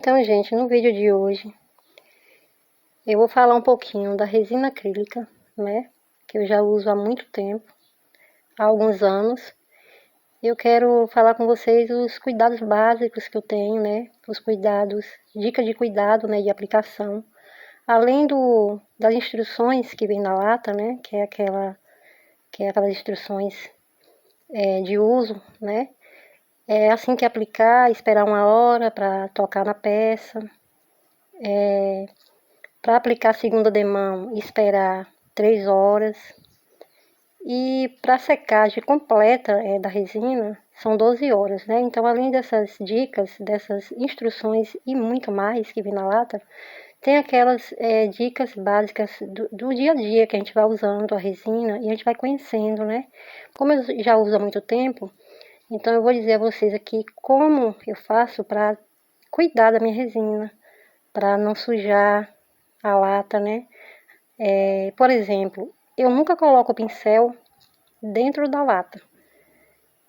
Então, gente, no vídeo de hoje eu vou falar um pouquinho da resina acrílica, né? Que eu já uso há muito tempo, há alguns anos. Eu quero falar com vocês os cuidados básicos que eu tenho, né? Os cuidados, dicas de cuidado, né? De aplicação. Além das instruções que vem na lata, né? Que é aquelas instruções de uso, né? É assim que aplicar, esperar 1 hora para tocar na peça. Para aplicar a segunda demão, esperar 3 horas. E para a secagem completa da resina, são 12 horas, né? Então, além dessas dicas, dessas instruções e muito mais que vem na lata, tem aquelas dicas básicas do dia a dia que a gente vai usando a resina e a gente vai conhecendo, né? Como eu já uso há muito tempo, então eu vou dizer a vocês aqui como eu faço para cuidar da minha resina, para não sujar a lata, né? Por exemplo, eu nunca coloco o pincel dentro da lata.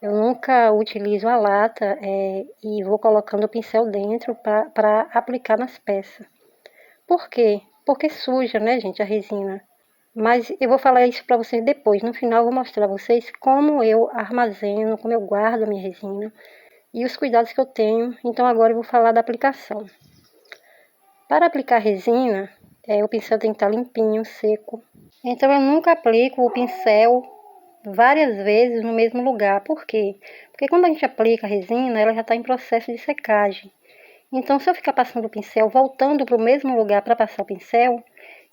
Eu nunca utilizo a lata e vou colocando o pincel dentro para aplicar nas peças. Por quê? Porque suja, né, gente, a resina. Mas eu vou falar isso para vocês depois. No final eu vou mostrar a vocês como eu armazeno, como eu guardo a minha resina e os cuidados que eu tenho. Então agora eu vou falar da aplicação. Para aplicar resina, o pincel tem que estar limpinho, seco. Então eu nunca aplico o pincel várias vezes no mesmo lugar. Por quê? Porque quando a gente aplica a resina, ela já está em processo de secagem. Então, se eu ficar passando o pincel, voltando para o mesmo lugar para passar o pincel,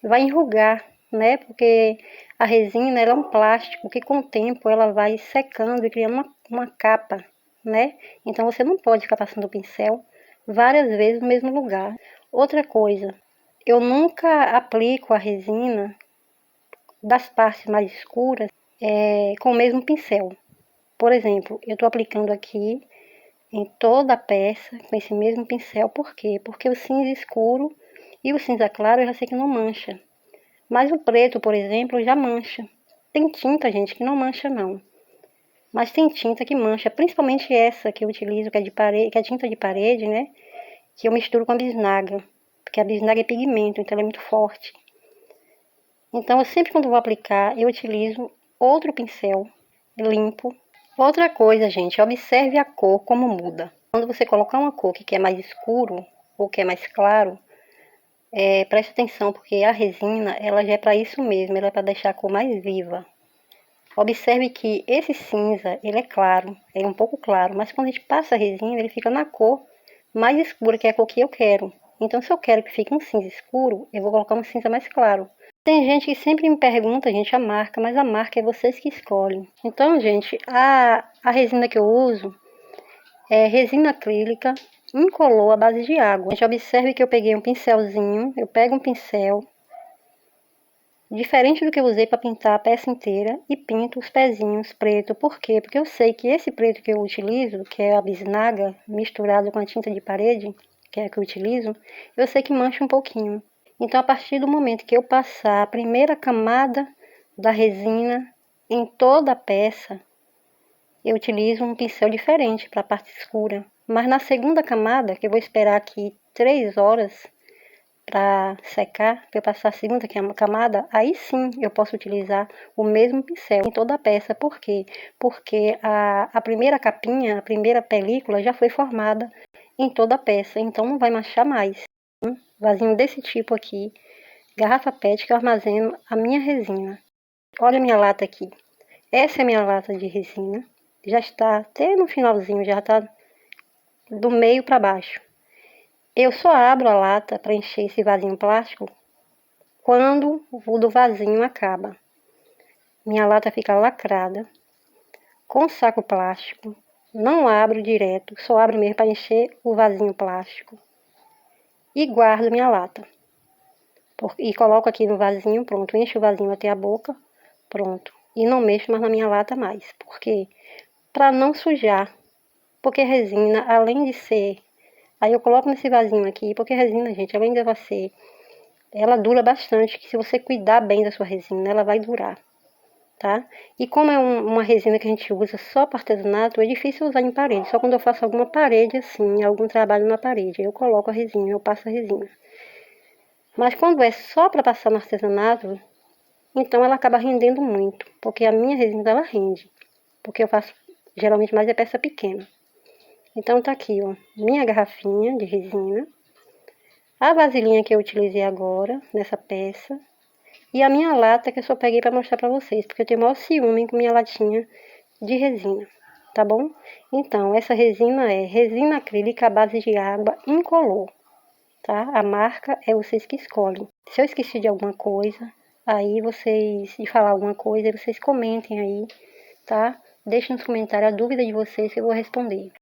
vai enrugar, né? Porque a resina ela é um plástico que com o tempo ela vai secando e criando uma capa, né? Então, você não pode ficar passando o pincel várias vezes no mesmo lugar. Outra coisa, eu nunca aplico a resina das partes mais escuras com o mesmo pincel. Por exemplo, eu estou aplicando aqui em toda a peça com esse mesmo pincel. Por quê? Porque o cinza escuro e o cinza claro eu já sei que não mancha. Mas o preto, por exemplo, já mancha. Tem tinta, gente, que não mancha não. Mas tem tinta que mancha, principalmente essa que eu utilizo, que é de parede, que é tinta de parede, né? Que eu misturo com a bisnaga. Porque a bisnaga é pigmento, então ela é muito forte. Então, eu sempre quando vou aplicar, eu utilizo outro pincel limpo. Outra coisa, gente, observe a cor como muda. Quando você colocar uma cor que quer mais escuro ou que é mais claro, preste atenção, porque a resina, ela já é para isso mesmo, ela é para deixar a cor mais viva. Observe que esse cinza, ele é claro, ele é um pouco claro, mas quando a gente passa a resina, ele fica na cor mais escura, que é a cor que eu quero. Então, se eu quero que fique um cinza escuro, eu vou colocar um cinza mais claro. Tem gente que sempre me pergunta, gente, a marca, mas a marca é vocês que escolhem. Então, gente, a resina que eu uso é resina acrílica incolor à base de água. Gente, observe que eu peguei um pincelzinho, eu pego um pincel, diferente do que eu usei para pintar a peça inteira, e pinto os pezinhos preto. Por quê? Porque eu sei que esse preto que eu utilizo, que é a bisnaga misturado com a tinta de parede, que é a que eu utilizo, eu sei que mancha um pouquinho. Então, a partir do momento que eu passar a primeira camada da resina em toda a peça, eu utilizo um pincel diferente para a parte escura. Mas na segunda camada, que eu vou esperar aqui 3 horas para secar, para eu passar a segunda camada, aí sim eu posso utilizar o mesmo pincel em toda a peça. Por quê? Porque a primeira capinha, a primeira película já foi formada em toda a peça, então não vai manchar mais. Vasinho desse tipo aqui, garrafa PET que eu armazeno a minha resina. Olha a minha lata aqui. Essa é a minha lata de resina. Já está até no finalzinho, já está do meio para baixo. Eu só abro a lata para encher esse vasinho plástico quando o do vasinho acaba. Minha lata fica lacrada, com saco plástico. Não abro direto, só abro mesmo para encher o vasinho plástico. E guardo minha lata. E coloco aqui no vasinho, pronto, encho o vasinho até a boca, pronto. E não mexo mais na minha lata mais. Por quê? Para não sujar. Porque a resina, além de ser... Aí eu coloco nesse vasinho aqui, porque a resina, gente, além de você... Ela dura bastante, que se você cuidar bem da sua resina, ela vai durar. tá? E como é uma resina que a gente usa só para artesanato, é difícil usar em parede. Só quando eu faço alguma parede assim, algum trabalho na parede, eu coloco a resina, eu passo a resina. Mas quando é só para passar no artesanato, então ela acaba rendendo muito, porque a minha resina ela rende, porque eu faço geralmente mais é peça pequena. Então tá aqui, ó, minha garrafinha de resina, a vasilhinha que eu utilizei agora nessa peça e a minha lata que eu só peguei para mostrar para vocês, porque eu tenho o maior ciúme com minha latinha de resina, tá bom? Então, essa resina é resina acrílica à base de água incolor, tá? A marca é vocês que escolhem. Se eu esqueci de alguma coisa, aí vocês, de falar alguma coisa, vocês comentem aí, tá? Deixem nos comentários a dúvida de vocês que eu vou responder.